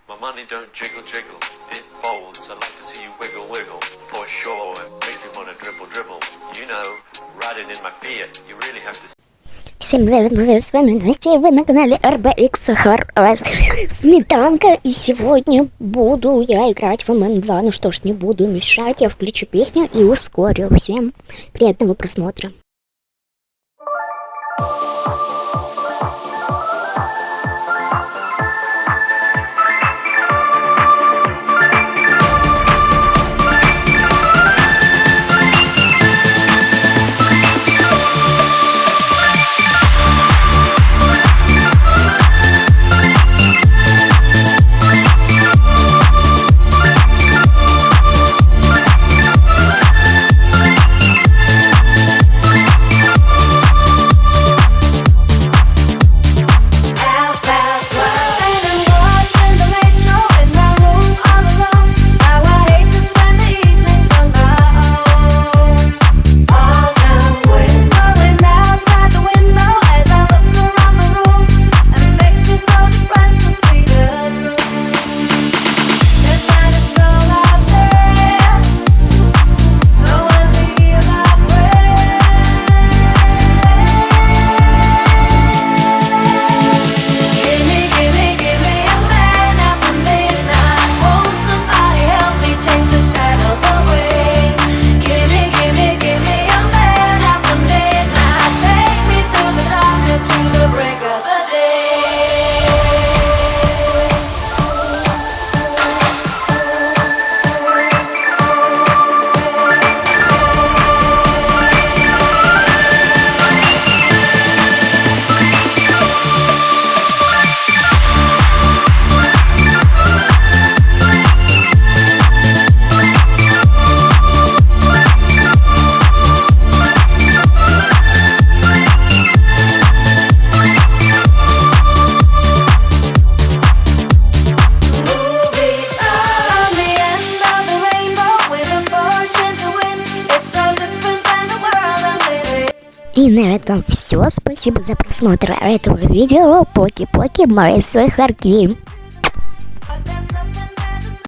My money don't jiggle jiggle, it folds. I like to see you wiggle wiggle, for sure, and make me wanna dribble dribble. You know, riding in my Fiat, you really have to. Всем привет, с вами Настя, вы на канале RBX Сахар Сметанка. И сегодня буду я играть в ММ2. Ну что ж, не буду мешать, я включу песню и ускорю. Всем приятного просмотра. И на этом все. Спасибо за просмотр этого видео. Поки-поки, мои сахарки.